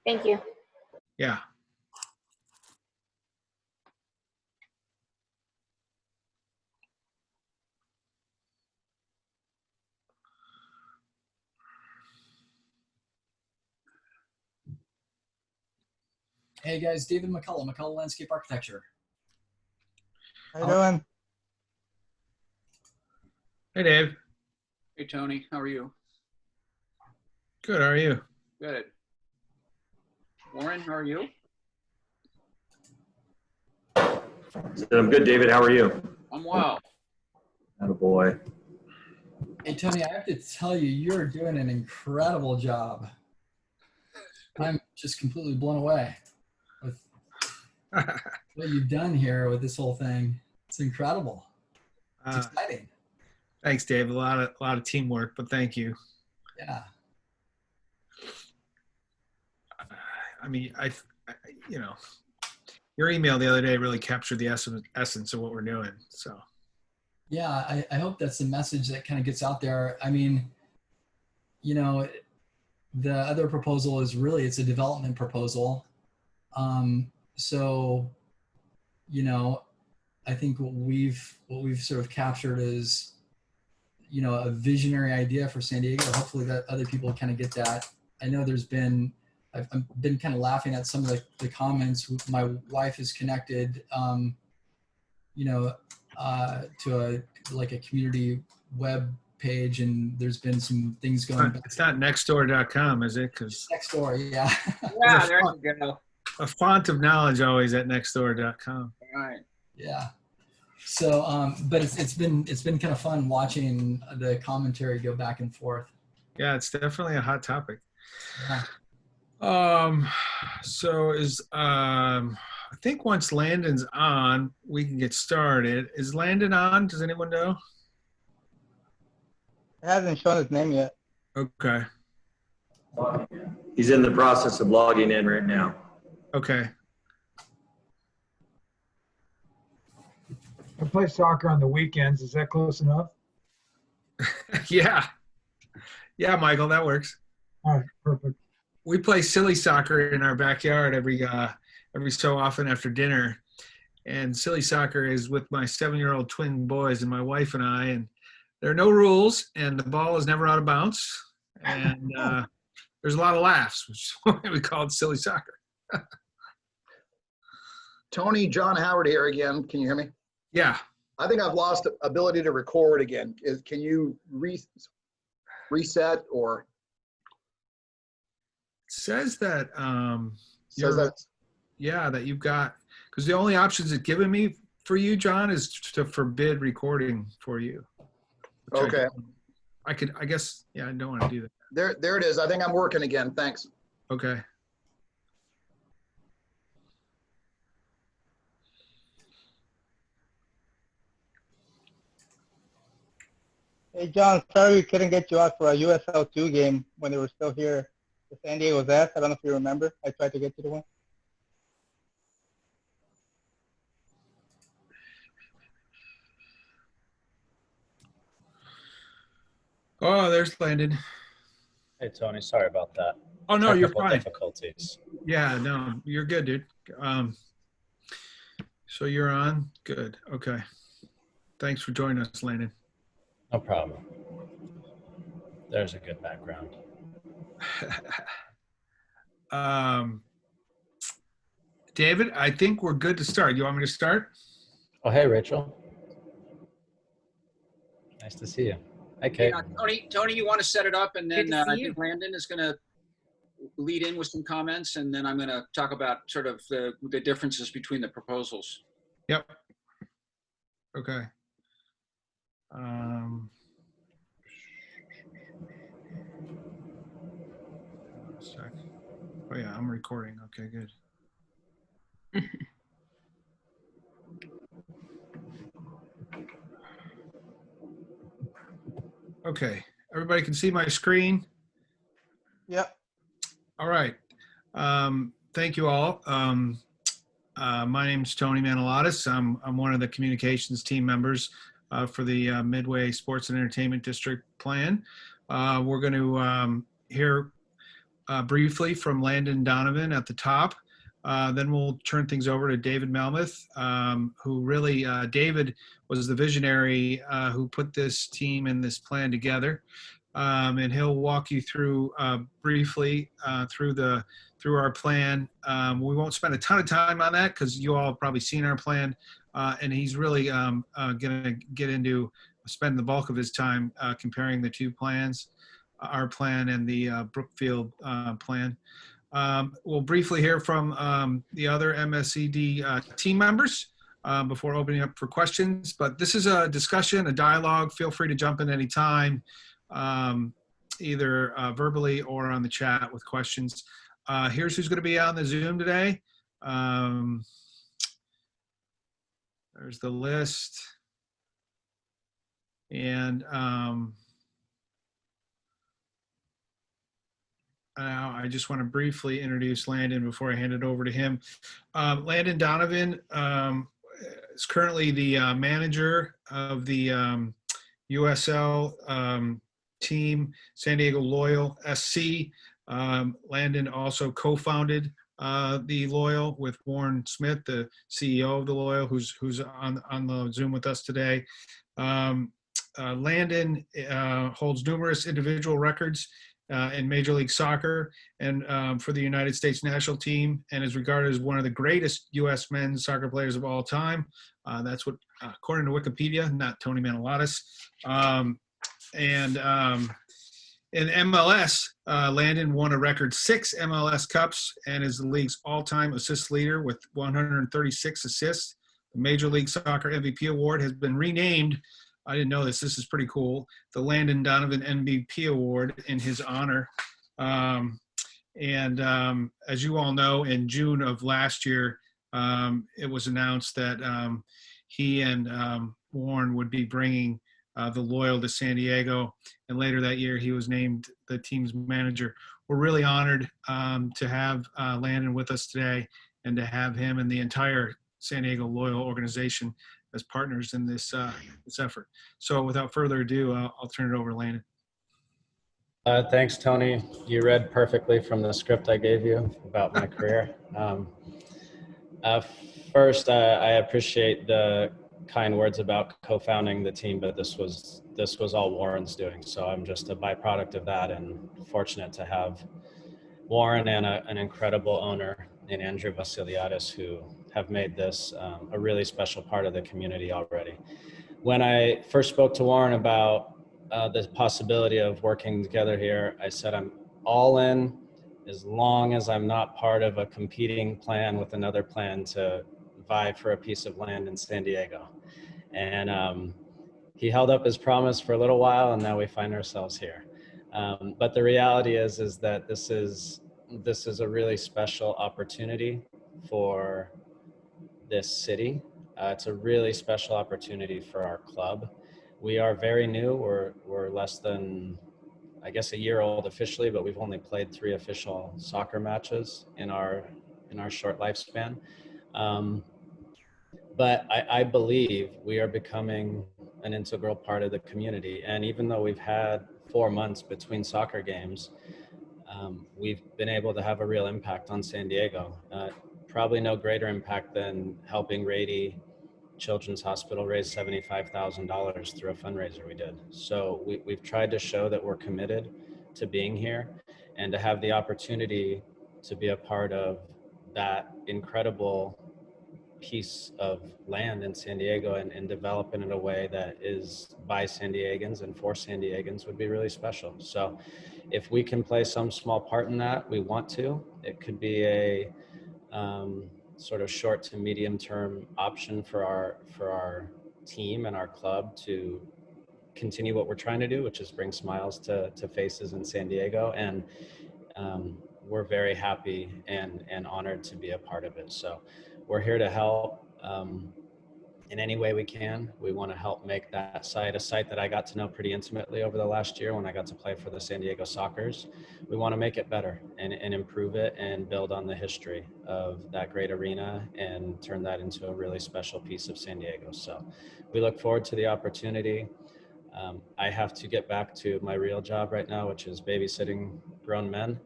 Thank you. Yeah. Hey guys, David McCullough Landscape Architecture. How you doing? Hey, Dave. Hey, Tony. How are you? Good. How are you? Good. Warren, how are you? I'm good, David. How are you? I'm well. Attaboy. Hey Tony, I have to tell you, you're doing an incredible job. I'm just completely blown away with what you've done here with this whole thing. It's incredible. It's exciting. Thanks, Dave. A lot of teamwork, but thank you. Yeah. I mean, you know, your email the other day really captured the essence of what we're doing. So. Yeah, I hope that's the message that kind of gets out there. I mean, you know, the other proposal is really, it's a development proposal. So, you know, I think what we've sort of captured is, you know, a visionary idea for San Diego. Hopefully that other people kind of get that. I know I've been kind of laughing at some of the comments. My wife is connected, you know, to a community web page, and there's been some things going back. It's not nextdoor.com, is it? Because Nextdoor, yeah. Yeah, there you go. A font of knowledge always at nextdoor.com. All right. Yeah. So, but it's been kind of fun watching the commentary go back and forth. Yeah, it's definitely a hot topic. Yeah. So I think once Landon's on, we can get started. Is Landon on? Does anyone know? It hasn't shown his name yet. Okay. He's in the process of logging in right now. Okay. I play soccer on the weekends. Is that close enough? Yeah. Yeah, Michael, that works. All right, perfect. We play silly soccer in our backyard every so often after dinner. And silly soccer is with my 7-year-old twin boys and my wife and I, and there are no rules, and the ball is never out of bounds. And there's a lot of laughs, which is why we call it silly soccer. Tony, John Howard here again. Can you hear me? Yeah. I think I've lost ability to record again. Can you reset or? It says that that you've got, because the only options it's given me for you, John, is to forbid recording for you. Okay. I guess, yeah, I don't want to do that. There it is. I think I'm working again. Thanks. Okay. Hey, John, sorry we couldn't get you out for a USL2 game when they were still here. The San Diego Zest. I don't know if you remember. I tried to get you to one. Oh, there's Landon. Hey, Tony, sorry about that. Oh, no, you're Technical fine. Difficulties. Yeah, no, you're good, dude. So you're on? Good. Okay. Thanks for joining us, Landon. No problem. There's a good background. David, I think we're good to start. You want me to start? Oh, hey, Rachel. Nice to see you. Hi, Kate. Yeah, Tony, you want to set it up, and then Good to see I you. think Landon is going to lead in with some comments, and then I'm going to talk about sort of the differences between the proposals. Yep. Okay. Sec. Oh yeah, I'm recording. Okay, good. Okay, everybody can see my screen? Yep. All right. Thank you all. My name's Tony Manilatis. I'm one of the communications team members for the Midway Sports and Entertainment District Plan. We're going to hear briefly from Landon Donovan at the top. Then we'll turn things over to David Melmoth, who really, David was the visionary who put this team and this plan together. And he'll walk you through briefly through our plan. We won't spend a ton of time on that because you all have probably seen our plan, and he's really going to get into spend the bulk of his time comparing the two plans, our plan and the Brookfield plan. We'll briefly hear from the other MSCD team members before opening up for questions. But this is a discussion, a dialogue. Feel free to jump in anytime, either verbally or on the chat with questions. Here's who's going to be on the Zoom today. There's the list. And I just want to briefly introduce Landon before I hand it over to him. Landon Donovan is currently the manager of the USL team, San Diego Loyal SC. Landon also co-founded the Loyal with Warren Smith, the CEO of the Loyal, who's on the Zoom with us today. Landon holds numerous individual records in Major League Soccer and for the United States national team, and is regarded as one of the greatest U.S. men's soccer players of all time. That's what, according to Wikipedia, not Tony Manilatis. In MLS, Landon won a record 6 MLS Cups and is the league's all-time assist leader with 136 assists. The Major League Soccer MVP award has been renamed, I didn't know this is pretty cool, the Landon Donovan MVP award in his honor. As you all know, in June of last year, it was announced that he and Warren would be bringing the Loyal to San Diego, and later that year he was named the team's manager. We're really honored to have Landon with us today and to have him and the entire San Diego Loyal organization as partners in this effort. So without further ado, I'll turn it over to Landon. Thanks, Tony. You read perfectly from the script I gave you about my career. First, I appreciate the kind words about co-founding the team, but this was all Warren's doing. So I'm just a byproduct of that, and fortunate to have Warren and an incredible owner in Andrew Vasiliadis, who have made this a really special part of the community already. When I first spoke to Warren about the possibility of working together here, I said I'm all in as long as I'm not part of a competing plan with another plan to vie for a piece of land in San Diego. And he held up his promise for a little while, and now we find ourselves here. But the reality is that this is a really special opportunity for this city. It's a really special opportunity for our club. We are very new. We're less than, I guess, a year old officially, but we've only played 3 official soccer matches in our short lifespan. But I believe we are becoming an integral part of the community. And even though we've had 4 months between soccer games, we've been able to have a real impact on San Diego. Probably no greater impact than helping Rady Children's Hospital raise $75,000 through a fundraiser we did. So we've tried to show that we're committed to being here and to have the opportunity to be a part of that incredible piece of land in San Diego and develop it in a way that is by San Diegans and for San Diegans would be really special. So if we can play some small part in that, we want to. It could be a sort of short to medium term option for our team and our club to continue what we're trying to do, which is bring smiles to faces in San Diego. And we're very happy and honored to be a part of it. So we're here to help in any way we can. We want to help make that site a site that I got to know pretty intimately over the last year when I got to play for the San Diego Sockers. We want to make it better and improve it and build on the history of that great arena and turn that into a really special piece of San Diego. So we look forward to the opportunity. I have to get back to my real job right now, which is babysitting grown men.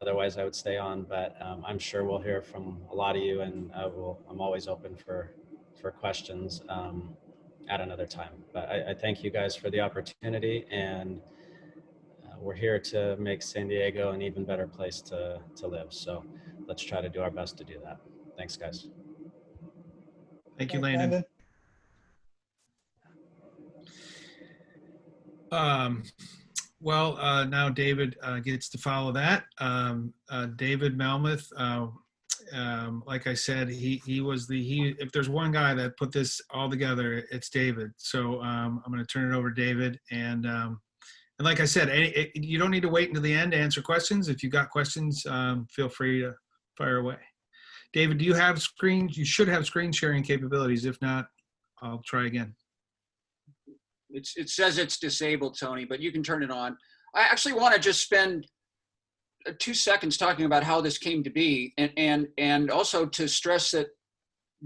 Otherwise, I would stay on, but I'm sure we'll hear from a lot of you, and I'm always open for questions at another time. But I thank you guys for the opportunity, and we're here to make San Diego an even better place to live. So let's try to do our best to do that. Thanks, guys. Thank you, Thanks, Landon. Well, now David gets to follow that. David Malmuth, like I said, he was if there's one guy that put this all together, it's David. So I'm going to turn it over to David. And like I said, you don't need to wait until the end to answer questions. If you've got questions, feel free to fire away. David, do you have screens? You should have screen sharing capabilities. If not, I'll try again. It says it's disabled, Tony, but you can turn it on. I actually want to just spend 2 seconds talking about how this came to be, and also to stress that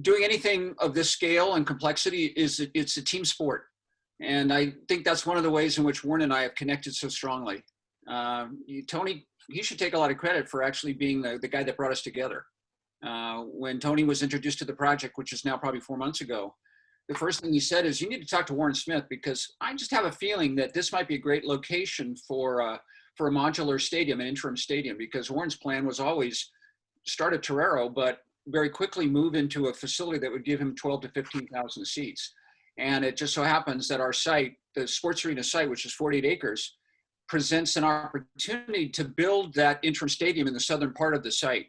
doing anything of this scale and complexity it's a team sport. And I think that's one of the ways in which Warren and I have connected so strongly. Tony, he should take a lot of credit for actually being the guy that brought us together. When Tony was introduced to the project, which is now probably 4 months ago, the first thing he said is, you need to talk to Warren Smith, because I just have a feeling that this might be a great location for a modular stadium, an interim stadium, because Warren's plan was always start at Torero, but very quickly move into a facility that would give him 12 to 15,000 seats. And it just so happens that our site, the sports arena site, which is 48 acres, presents an opportunity to build that interim stadium in the southern part of the site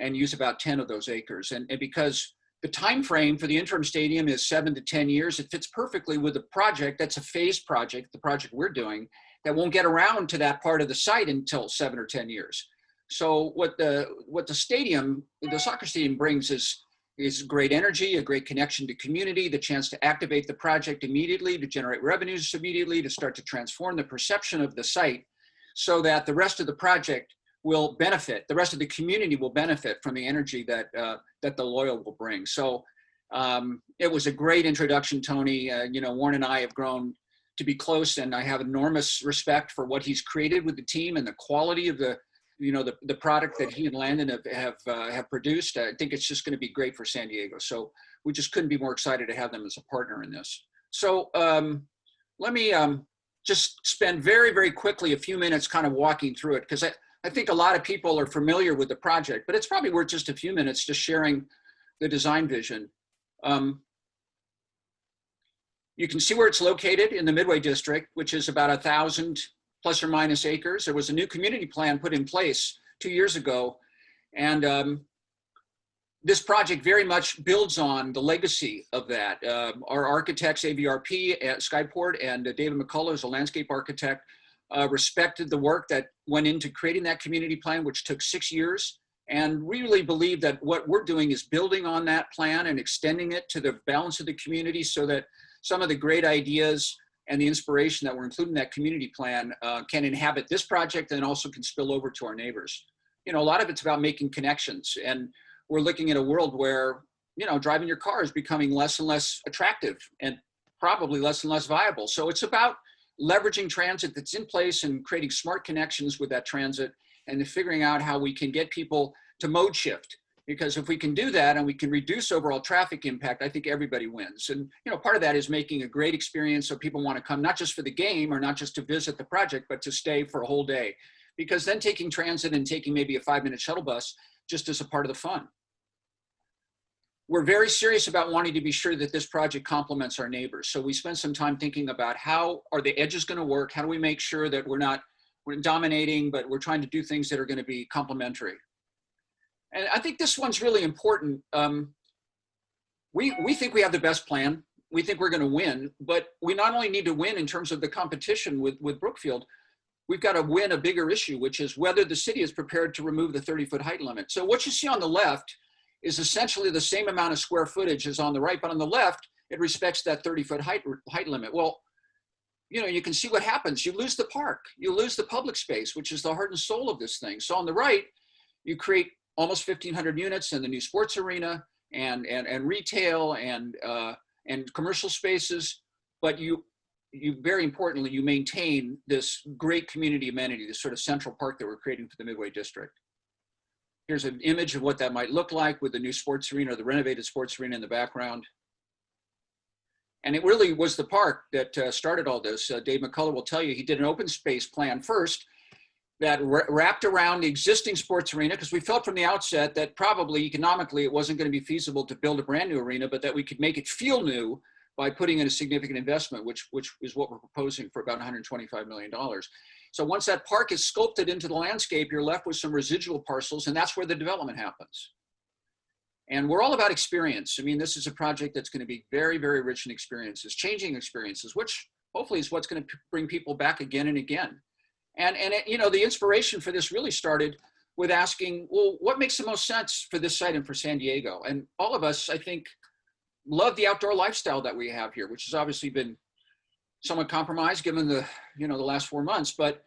and use about 10 of those acres. And because the time frame for the interim stadium is 7 to 10 years. It fits perfectly with the project. That's a phased project, the project we're doing, that won't get around to that part of the site until 7 or 10 years. So what the stadium, the soccer stadium brings is great energy, a great connection to community, the chance to activate the project immediately, to generate revenues immediately, to start to transform the perception of the site so that the rest of the project will benefit, the rest of the community will benefit from the energy that the Loyal will bring. So it was a great introduction, Tony. Warren and I have grown to be close, and I have enormous respect for what he's created with the team and the quality of the product that he and Landon have produced. I think it's just going to be great for San Diego. So we just couldn't be more excited to have them as a partner in this. So let me just spend very, very quickly a few minutes kind of walking through it, because I think a lot of people are familiar with the project, but it's probably worth just a few minutes just sharing the design vision. You can see where it's located in the Midway district, which is about 1,000 plus or minus acres. There was a new community plan put in place 2 years ago. And this project very much builds on the legacy of that. Our architects, AVRP at Skyport, and David McCullough is a landscape architect, respected the work that went into creating that community plan, which took 6 years, and we really believe that what we're doing is building on that plan and extending it to the balance of the community, so that some of the great ideas and the inspiration that we're including in that community plan can inhabit this project and also can spill over to our neighbors. A lot of it's about making connections, and we're looking at a world where, driving your car is becoming less and less attractive and probably less and less viable. So it's about leveraging transit that's in place and creating smart connections with that transit, and then figuring out how we can get people to mode shift. Because if we can do that and we can reduce overall traffic impact, I think everybody wins. And part of that is making a great experience so people want to come not just for the game or not just to visit the project, but to stay for a whole day. Because then taking transit and taking maybe a 5-minute shuttle bus just as a part of the fun. We're very serious about wanting to be sure that this project complements our neighbors. So we spent some time thinking about how are the edges going to work? How do we make sure that we're dominating, but we're trying to do things that are going to be complementary? And I think this one's really important. We think we have the best plan. We think we're going to win, but we not only need to win in terms of the competition with Brookfield, we've got to win a bigger issue, which is whether the city is prepared to remove the 30-foot height limit. So what you see on the left is essentially the same amount of square footage as on the right, but on the left, it respects that 30-foot height limit. Well, you can see what happens. You lose the park, you lose the public space, which is the heart and soul of this thing. So on the right, you create almost 1,500 units in the new sports arena and retail and commercial spaces, but you you very importantly, you maintain this great community amenity, this sort of central park that we're creating for the Midway district. Here's an image of what that might look like with the new sports arena or the renovated sports arena in the background. And it really was the park that started all this. Dave McCullough will tell you he did an open space plan first that wrapped around the existing sports arena, because we felt from the outset that probably economically it wasn't going to be feasible to build a brand new arena, but that we could make it feel new by putting in a significant investment, which is what we're proposing for about $125 million. So once that park is sculpted into the landscape, you're left with some residual parcels, and that's where the development happens. And we're all about experience. I mean, this is a project that's going to be very, very rich in experiences, changing experiences, which hopefully is what's going to bring people back again and again. And it, you know, the inspiration for this really started with asking, well, what makes the most sense for this site and for San Diego? And all of us, I think, love the outdoor lifestyle that we have here, which has obviously been somewhat compromised given the, you know, the last 4 months. But,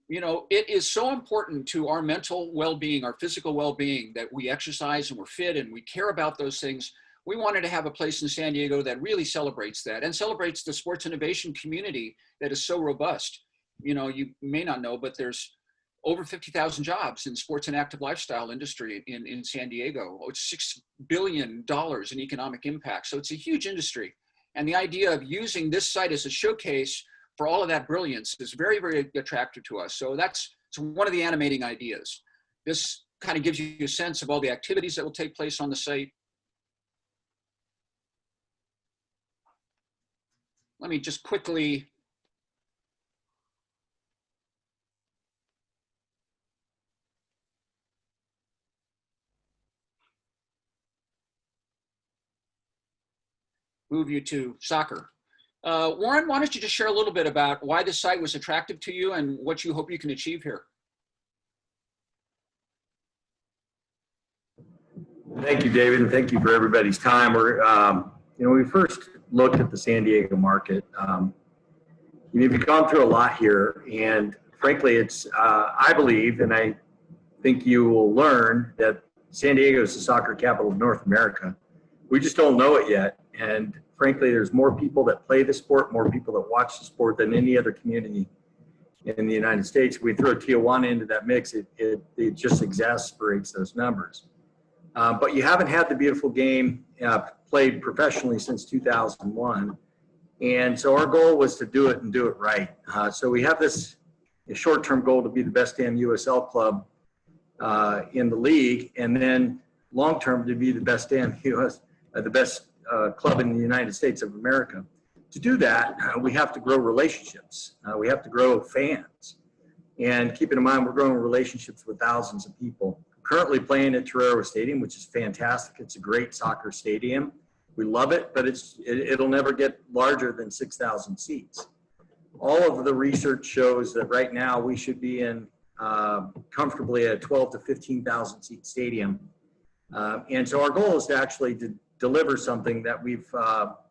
you know, it is so important to our mental well-being, our physical well-being, that we exercise and we're fit and we care about those things. We wanted to have a place in San Diego that really celebrates that and celebrates the sports innovation community that is so robust. You know, you may not know, but there's over 50,000 jobs in sports and active lifestyle industry in San Diego. It's $6 billion in economic impact. So it's a huge industry. And the idea of using this site as a showcase for all of that brilliance is very, very attractive to us. So that's one of the animating ideas. This kind of gives you a sense of all the activities that will take place on the site. Let me just quickly move you to soccer. Warren, why don't you just share a little bit about why this site was attractive to you and what you hope you can achieve here? Thank you, David, and thank you for everybody's time. We're, you know, we first looked at the San Diego market. We've gone through a lot here, and frankly, it's, I believe, and I think you will learn, that San Diego is the soccer capital of North America. We just don't know it yet. And frankly, there's more people that play the sport, more people that watch the sport than any other community in the United States. If we throw Tijuana into that mix, it just exasperates those numbers. But you haven't had the beautiful game played professionally since 2001. And so our goal was to do it and do it right. So we have this short-term goal to be the best damn USL club in the league, and then long-term to be the best damn the best club in the United States of America. To do that, we have to grow relationships. We have to grow fans. And keeping in mind, we're growing relationships with thousands of people. Currently playing at Torero Stadium, which is fantastic. It's a great soccer stadium. We love it, but it'll never get larger than 6,000 seats. All of the research shows that right now we should be in comfortably a 12 to 15,000 seat stadium. And so our goal is to actually deliver something that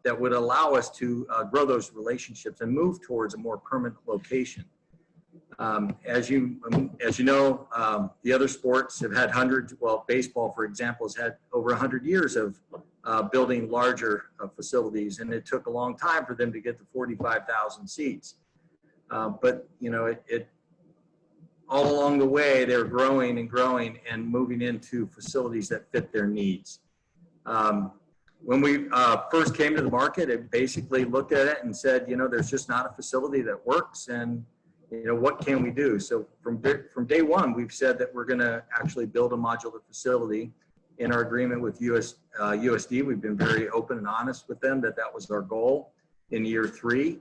that would allow us to grow those relationships and move towards a more permanent location. As you know, the other sports have had hundreds. Well, baseball, for example, has had over 100 years of building larger facilities, and it took a long time for them to get to 45,000 seats. But you know, it all along the way, they're growing and growing and moving into facilities that fit their needs. When we first came to the market, it basically looked at it and said, you know, there's just not a facility that works, and you know, what can we do? So from day one, we've said that we're going to actually build a modular facility. In our agreement with USD, we've been very open and honest with them that was our goal in year 3.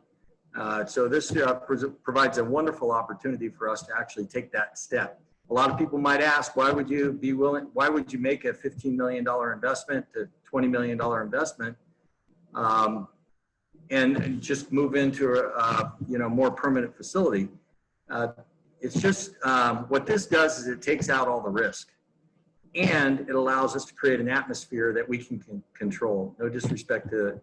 So this provides a wonderful opportunity for us to actually take that step. A lot of people might ask, why would you make a $15 million investment to $20 million investment and just move into a you know, more permanent facility? It's just, what this does is it takes out all the risk, and it allows us to create an atmosphere that we can control. No disrespect to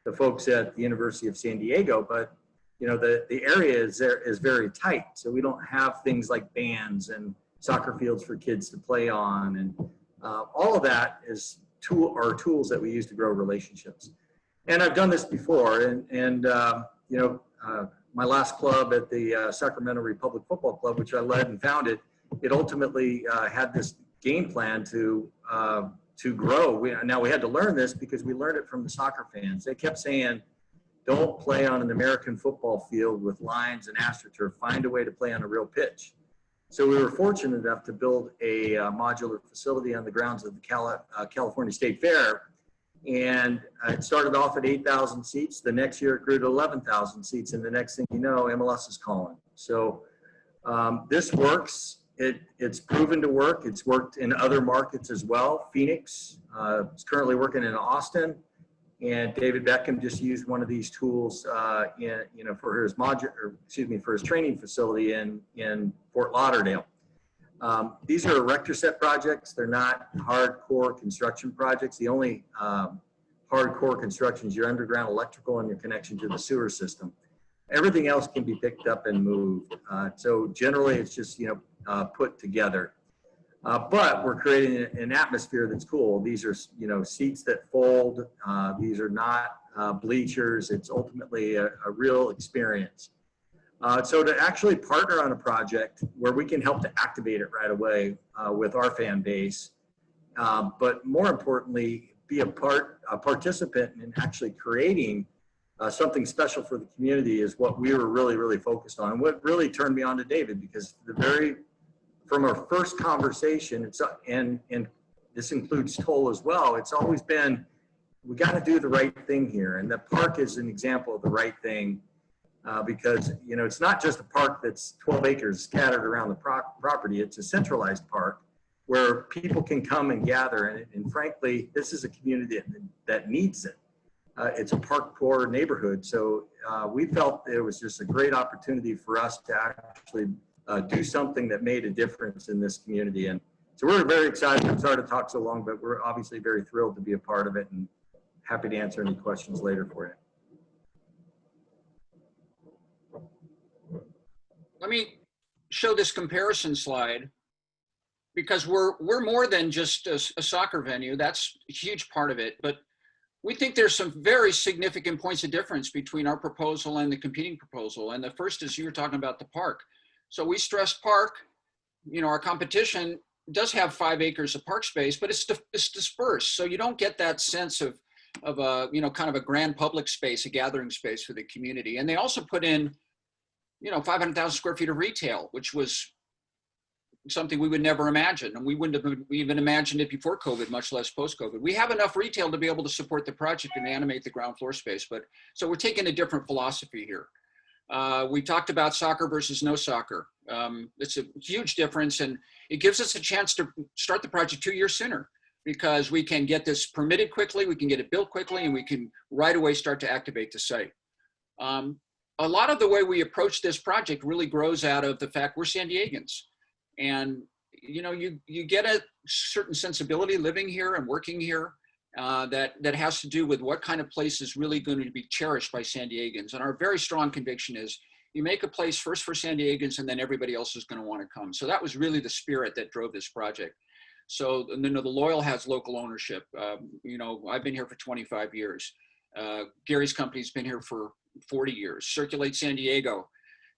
the folks at the University of San Diego, but you know, the area is very tight. So we don't have things like bands and soccer fields for kids to play on. And all of that are tools that we use to grow relationships. And I've done this before, and you know, my last club at the Sacramento Republic Football Club, which I led and founded, it ultimately had this game plan to grow. Now we had to learn this because we learned it from the soccer fans. They kept saying, don't play on an American football field with lines and AstroTurf. Find a way to play on a real pitch. So we were fortunate enough to build a modular facility on the grounds of the California State Fair. And it started off at 8,000 seats. The next year it grew to 11,000 seats. And the next thing you know, MLS is calling. So this works. It's proven to work. It's worked in other markets as well. Phoenix is currently working in Austin. And David Beckham just used one of these tools, for his training facility in Fort Lauderdale. These are erector set projects. They're not hardcore construction projects. The only hardcore construction is your underground electrical and your connection to the sewer system. Everything else can be picked up and moved. So generally, it's just put together. But we're creating an atmosphere that's cool. These are, seats that fold. These are not bleachers. It's ultimately a real experience. So to actually partner on a project where we can help to activate it right away with our fan base, but more importantly, be a participant in actually creating something special for the community is what we were really, really focused on. And what really turned me on to David, because from our first conversation, and this includes Toll as well, it's always been, we got to do the right thing here. And the park is an example of the right thing because, it's not just a park that's 12 acres scattered around the property. It's a centralized park where people can come and gather. And frankly, this is a community that needs it. It's a park poor neighborhood. So we felt it was just a great opportunity for us to actually do something that made a difference in this community. And so we're very excited. I'm sorry to talk so long, but we're obviously very thrilled to be a part of it and happy to answer any questions later for you. Let me show this comparison slide because we're more than just a soccer venue. That's a huge part of it, but we think there's some very significant points of difference between our proposal and the competing proposal. And the first is you were talking about the park. So we stress park, our competition does have 5 acres of park space, but it's dispersed. So you don't get that sense of a, kind of a grand public space, a gathering space for the community. And they also put in, 500,000 square feet of retail, which was something we would never imagine. And we wouldn't have even imagined it before COVID, much less post-COVID. We have enough retail to be able to support the project and animate the ground floor space. But so we're taking a different philosophy here. We talked about soccer versus no soccer. It's a huge difference, and it gives us a chance to start the project 2 years sooner because we can get this permitted quickly, we can get it built quickly, and we can right away start to activate the site. A lot of the way we approach this project really grows out of the fact we're San Diegans. And, you get a certain sensibility living here and working here that has to do with what kind of place is really going to be cherished by San Diegans. And our very strong conviction is you make a place first for San Diegans and then everybody else is going to want to come. So that was really the spirit that drove this project. So, the Loyal has local ownership. I've been here for 25 years. Gary's company's been here for 40 years. Circulate San Diego,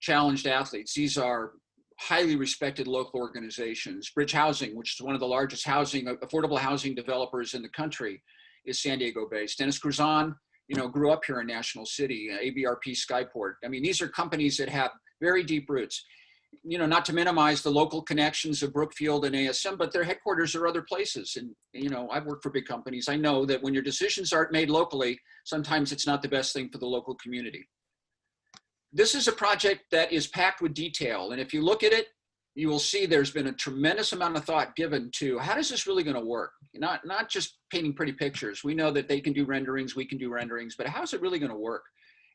Challenged Athletes. These are highly respected local organizations. Bridge Housing, which is one of the largest affordable housing developers in the country, is San Diego based. Dennis Cruzan, grew up here in National City, ABRP Skyport. I mean, these are companies that have very deep roots. Not to minimize the local connections of Brookfield and ASM, but their headquarters are other places. And, I've worked for big companies. I know that when your decisions aren't made locally, sometimes it's not the best thing for the local community. This is a project that is packed with detail. And if you look at it, you will see there's been a tremendous amount of thought given to how is this really going to work? Not just painting pretty pictures. We know that they can do renderings, we can do renderings, but how is it really going to work?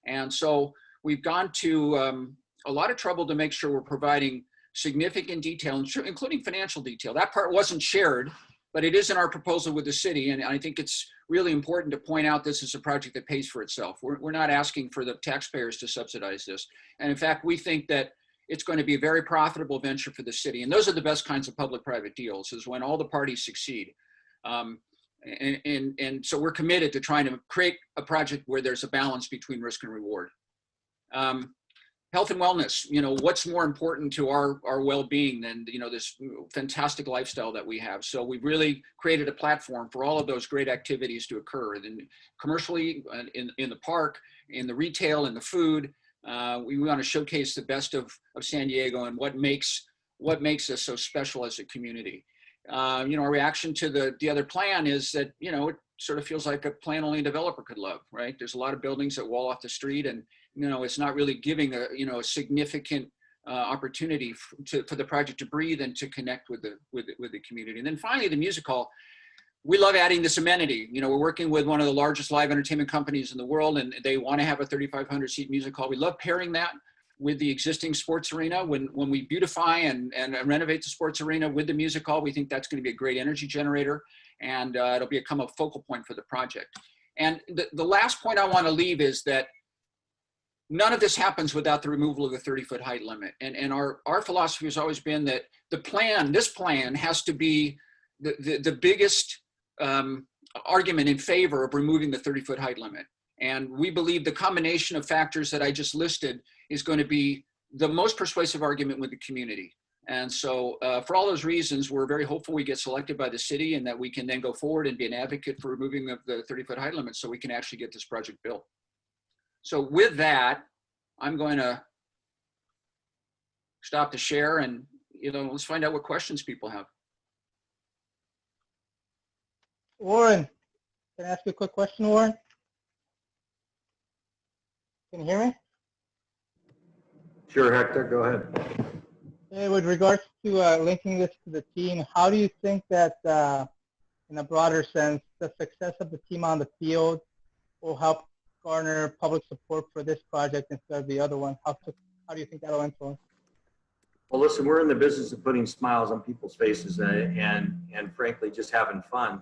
And so we've gone to a lot of trouble to make sure we're providing significant detail, including financial detail. That part wasn't shared, but it is in our proposal with the city. And I think it's really important to point out this is a project that pays for itself. We're not asking for the taxpayers to subsidize this. And in fact, we think that it's going to be a very profitable venture for the city. And those are the best kinds of public-private deals, is when all the parties succeed. And so we're committed to trying to create a project where there's a balance between risk and reward. Health and wellness, what's more important to our well-being than, this fantastic lifestyle that we have. So we've really created a platform for all of those great activities to occur, and commercially, in the park, in the retail, in the food. We want to showcase the best of San Diego and what makes us so special as a community. Our reaction to the other plan is that, it sort of feels like a plan only a developer could love, right? There's a lot of buildings that wall off the street, and it's not really giving a significant opportunity for the project to breathe and to connect with the community. And then finally, the music hall. We love adding this amenity. We're working with one of the largest live entertainment companies in the world, and they want to have a 3,500 seat music hall. We love pairing that with the existing sports arena. When we beautify and renovate the sports arena with the music hall, we think that's going to be a great energy generator, and it'll become a focal point for the project. And the last point I want to leave is that none of this happens without the removal of the 30-foot height limit. And our philosophy has always been that this plan has to be the biggest argument in favor of removing the 30-foot height limit. And we believe the combination of factors that I just listed is going to be the most persuasive argument with the community. And so for all those reasons, we're very hopeful we get selected by the city and that we can then go forward and be an advocate for removing the 30-foot height limit so we can actually get this project built. So with that, I'm going to stop the share and, let's find out what questions people have. Warren, can I ask you a quick question, Warren? Can you hear me? Sure, Hector, go ahead. Hey, with regards to linking this to the team, how do you think that, in a broader sense, the success of the team on the field will help garner public support for this project instead of the other one? How do you think that'll influence? Well, listen, we're in the business of putting smiles on people's faces and frankly, just having fun.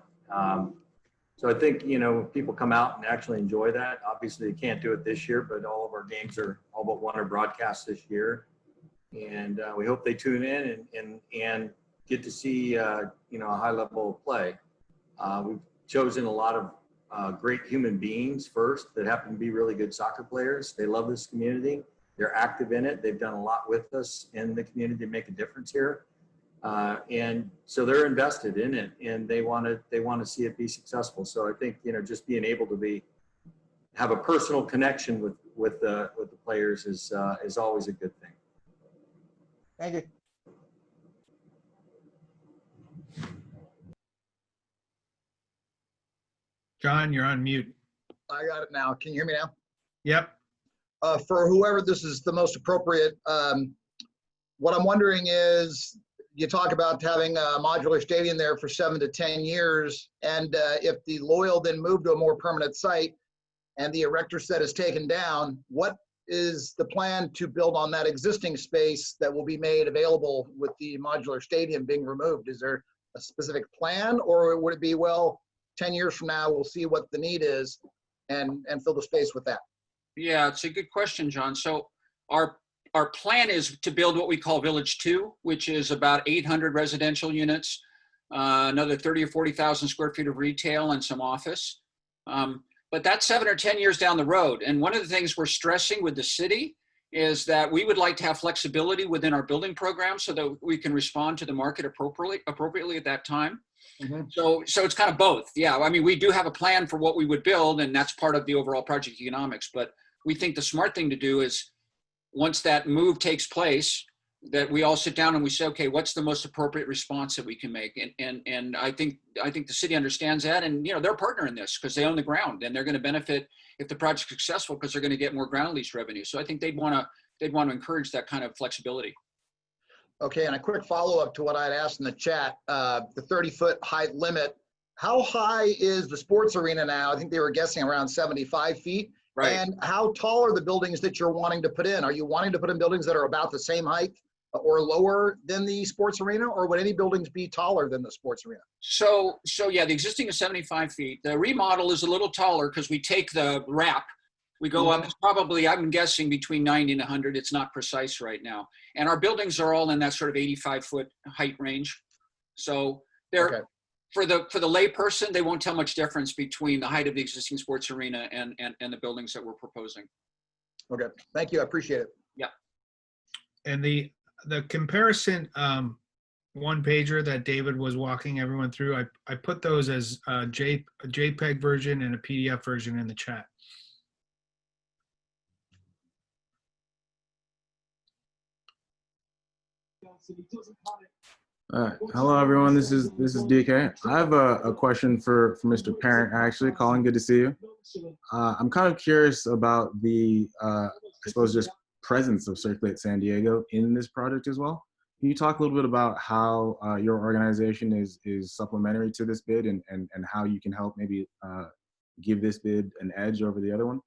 So I think, people come out and actually enjoy that. Obviously, they can't do it this year, but all of our games all but one are broadcast this year. And we hope they tune in and get to see, a high level of play. We've chosen a lot of great human beings first that happen to be really good soccer players. They love this community. They're active in it. They've done a lot with us in the community to make a difference here. And so they're invested in it, and they want to see it be successful. So I think, just being able to have a personal connection with the players is always a good thing. Thank you. John, you're on mute. I got it now. Can you hear me now? Yep. For whoever this is the most appropriate, what I'm wondering is, you talk about having a modular stadium there for 7 to 10 years, and if the Loyal then moved to a more permanent site and the erector set is taken down, what is the plan to build on that existing space that will be made available with the modular stadium being removed? Is there a specific plan, or would it be, well, 10 years from now, we'll see what the need is and fill the space with that? Yeah, it's a good question, John. So our plan is to build what we call Village 2, which is about 800 residential units, another 30 or 40,000 square feet of retail and some office. But that's 7 or 10 years down the road. And one of the things we're stressing with the city is that we would like to have flexibility within our building program so that we can respond to the market appropriately at that time. Mm-hmm. So it's kind of both. Yeah, I mean, we do have a plan for what we would build, and that's part of the overall project economics. But we think the smart thing to do is, once that move takes place, that we all sit down and we say, okay, what's the most appropriate response that we can make? And I think the city understands that, and they're a partner in this because they own the ground, and they're going to benefit if the project's successful because they're going to get more ground lease revenue. So I think they'd want to encourage that kind of flexibility. Okay, and a quick follow-up to what I'd asked in the chat, the 30-foot height limit. How high is the sports arena now? I think they were guessing around 75 feet. Right. And how tall are the buildings that you're wanting to put in? Are you wanting to put in buildings that are about the same height or lower than the sports arena, or would any buildings be taller than the sports arena? So yeah, the existing is 75 feet. The remodel is a little taller because we take the wrap. We go up, it's probably, I'm guessing, between 90 and 100. It's not precise right now. And our buildings are all in that sort of 85-foot height range. So they're, for the lay person, they won't tell much difference between the height of the existing sports arena and the buildings that we're proposing. Okay, thank you. I appreciate it. Yeah. And the comparison one pager that David was walking everyone through, I put those as a JPEG version and a PDF version in the chat. Hello, everyone. This is DK. I have a question for Mr. Parent. Actually, Colin, good to see you. I'm kind of curious about the I suppose just presence of Circulate San Diego in this project as well. Can you talk a little bit about how your organization is supplementary to this bid and how you can help maybe give this bid an edge over the other one?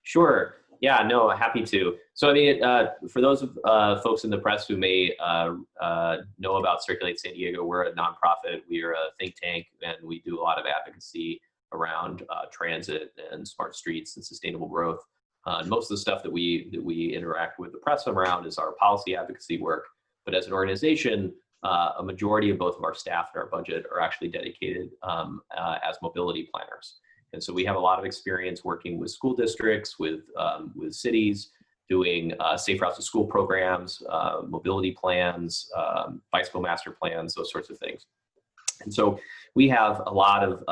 Sure. Yeah, no, happy to. So, I mean, for those folks in the press who may know about Circulate San Diego, we're a nonprofit. We are a think tank, and we do a lot of advocacy around transit and smart streets and sustainable growth. Most of the stuff that we interact with the press around is our policy advocacy work. But as an organization, a majority of both of our staff and our budget are actually dedicated as mobility planners. And so we have a lot of experience working with school districts, with cities, doing safe routes to school programs, mobility plans, bicycle master plans, those sorts of things. And so we have a lot of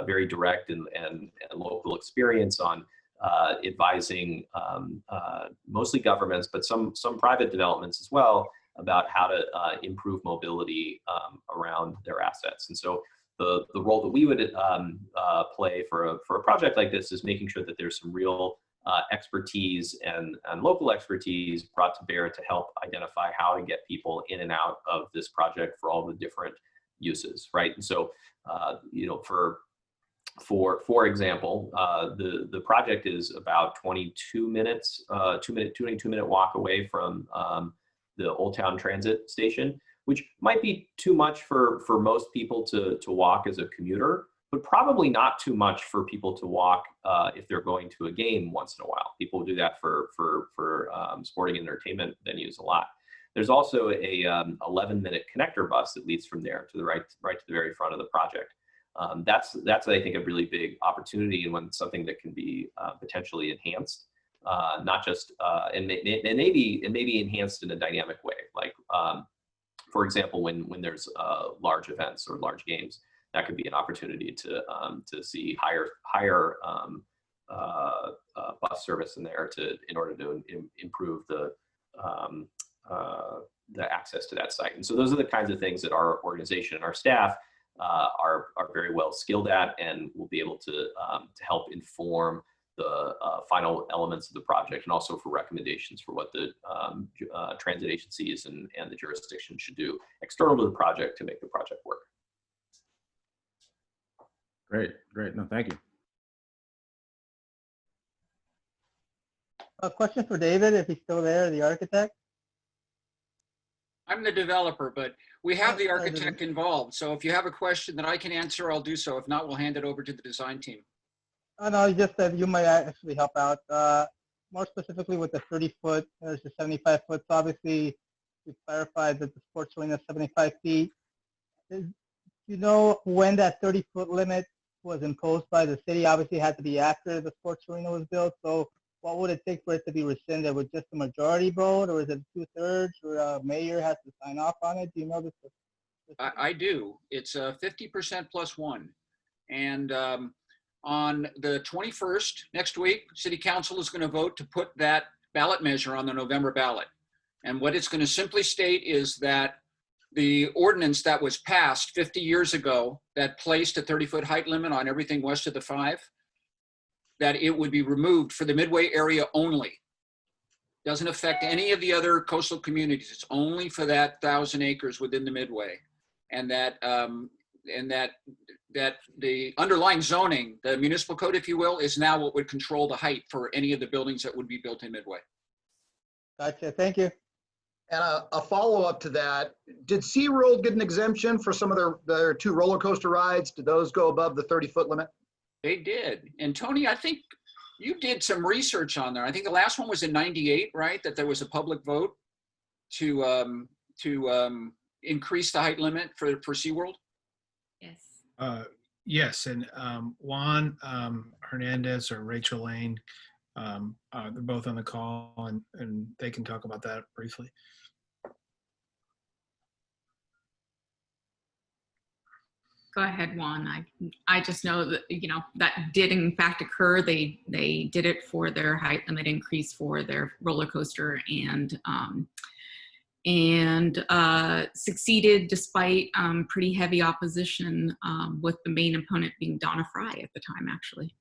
very direct and local experience on advising mostly governments, but some private developments as well, about how to improve mobility around their assets. And so the role that we would play for a project like this is making sure that there's some real expertise and local expertise brought to bear to help identify how to get people in and out of this project for all the different uses, right? And so, you know, for example, the project is about 22 minutes, 22-minute walk away from the Old Town Transit Station, which might be too much for most people to walk as a commuter, but probably not too much for people to walk if they're going to a game once in a while. People do that for sporting and entertainment venues a lot. There's also a 11-minute connector bus that leads from there to the right to the very front of the project. That's I think a really big opportunity and something that can be potentially enhanced. Not just and maybe enhanced in a dynamic way, like for example, when there's large events or large games, that could be an opportunity to see higher bus service in there in order to improve the access to that site. And so those are the kinds of things that our organization and our staff are very well skilled at, and will be able to help inform the final elements of the project, and also for recommendations for what the transit agencies and the jurisdiction should do external to the project to make the project work. Great. No, thank you. A question for David, if he's still there, the architect. I'm the developer, but we have the architect involved. So if you have a question that I can answer, I'll do so. If not, we'll hand it over to the design team. Oh, no, just that you might actually help out. More specifically with the 30-foot, there's the 75-foot. So obviously, we clarified that the sports arena is 75 feet. Do you know when that 30-foot limit was imposed by the city? Obviously, it had to be after the sports arena was built. So what would it take for it to be rescinded? Would just a majority vote, or is it 2/3, or a mayor has to sign off on it? Do you know this? I do. It's 50% plus one. And on the 21st, next week, City Council is going to vote to put that ballot measure on the November ballot. And what it's going to simply state is that the ordinance that was passed 50 years ago that placed a 30-foot height limit on everything west of the 5, that it would be removed for the Midway area only. Doesn't affect any of the other coastal communities. It's only for that 1,000 acres within the Midway. And that the underlying zoning, the municipal code, if you will, is now what would control the height for any of the buildings that would be built in Midway. Gotcha. Thank you. And a follow-up to that, did SeaWorld get an exemption for some of their 2 roller coaster rides? Did those go above the 30-foot limit? They did. And Tony, I think you did some research on there. I think the last one was in '98, right? That there was a public vote to increase the height limit for SeaWorld. Yes. Yes, and Juan Hernandez or Rachel Lane, they're both on the call, and they can talk about that briefly. Go ahead, Juan. I just know that, that did in fact occur. They did it for their height limit increase for their roller coaster, and succeeded despite pretty heavy opposition, with the main opponent being Donna Fry at the time, actually.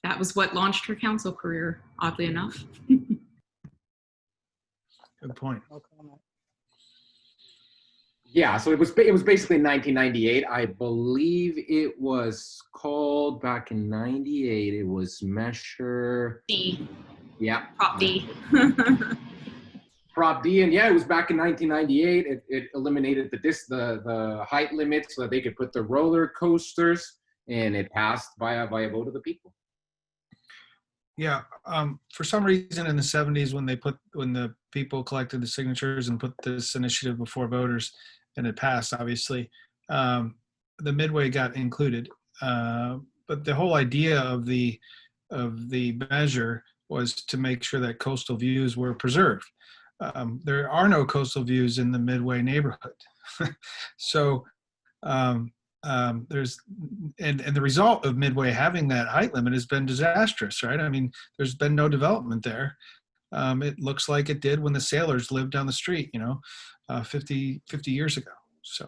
That was what launched her council career, oddly enough. Good point. No comment. Yeah, so it was basically 1998. I believe it was called back in 98. It was Measure D. Yeah. Prop D. Prop D, and yeah, it was back in 1998. It eliminated the height limit so that they could put the roller coasters, and it passed via vote of the people. Yeah, for some reason in the 70s when the people collected the signatures and put this initiative before voters, and it passed, obviously, the Midway got included. But the whole idea of the measure was to make sure that coastal views were preserved. There are no coastal views in the Midway neighborhood. So there's and the result of Midway having that height limit has been disastrous, right? I mean, there's been no development there. It looks like it did when the sailors lived down the street, 50 years ago. So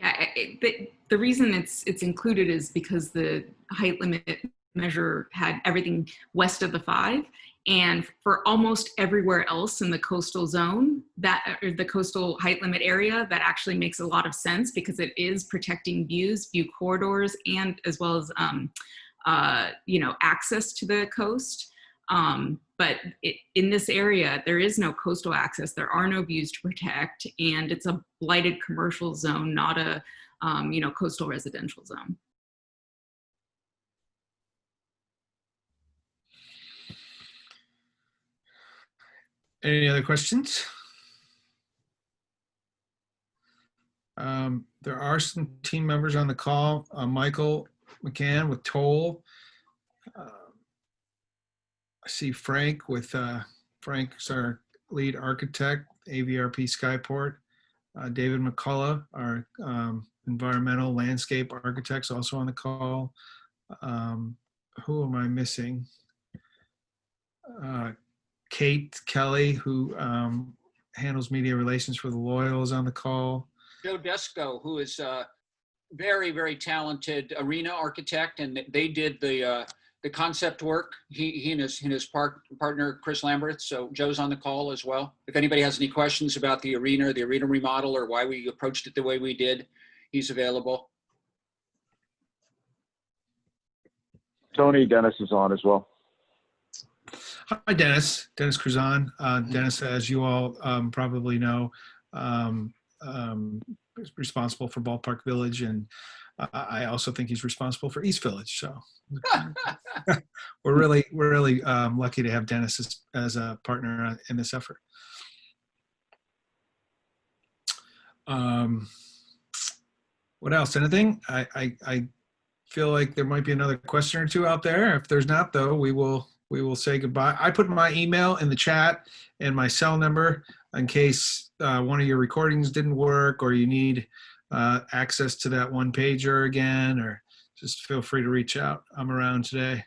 Yeah, the reason it's included is because the height limit measure had everything west of the 5, and for almost everywhere else in the coastal zone, or the coastal height limit area, that actually makes a lot of sense because it is protecting view corridors, and as well as access to the coast. But in this area, there is no coastal access. There are no views to protect, and it's a blighted commercial zone, not a coastal residential zone. any other questions? There are some team members on the call. Michael McCann with Toll. I see Frank with Frank's our lead architect, AVRP Skyport. David McCullough, our environmental landscape architects, also on the call. Who am I missing? Kate Kelly, who handles media relations for the Loyal, is on the call. Joe Desco, who is a very, very talented arena architect, and they did the concept work. He and his partner Chris Lambert. So Joe's on the call as well. If anybody has any questions about the arena remodel, or why we approached it the way we did, he's available. Tony, Dennis is on as well. Hi, Dennis. Dennis Cruzan. Dennis, as you all probably know, is responsible for Ballpark Village, and I also think he's responsible for East Village. So we're really lucky to have Dennis as a partner in this effort. What else? Anything? I feel like there might be another question or two out there. If there's not, though, we will say goodbye. I put my email in the chat and my cell number in case one of your recordings didn't work, or you need access to that one pager again, or just feel free to reach out. I'm around today.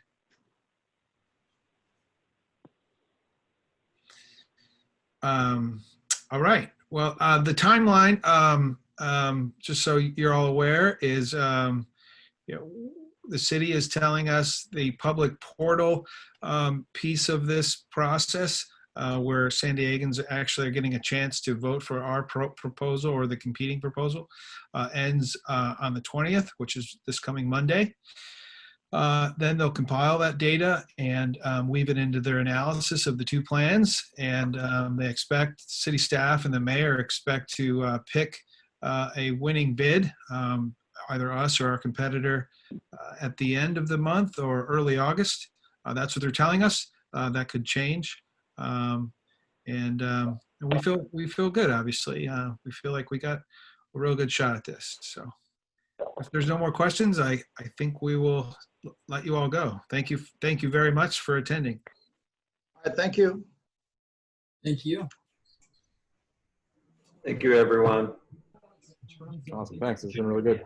All right. Well, the timeline, just so you're all aware, is the city is telling us the public portal piece of this process, where San Diegans actually are getting a chance to vote for our proposal or the competing proposal, ends on the 20th, which is this coming Monday. Then they'll compile that data and weave it into their analysis of the two plans. And they expect, city staff and the mayor expect to pick a winning bid, either us or our competitor, at the end of the month or early August. That's what they're telling us. That could change. and we feel good. Obviously, we feel like we got a real good shot at this. So, if there's no more questions, I think we will let you all go. Thank you very much for attending. All right, thank you. Thank you. Thank you, everyone. Awesome. Thanks. It's been really good.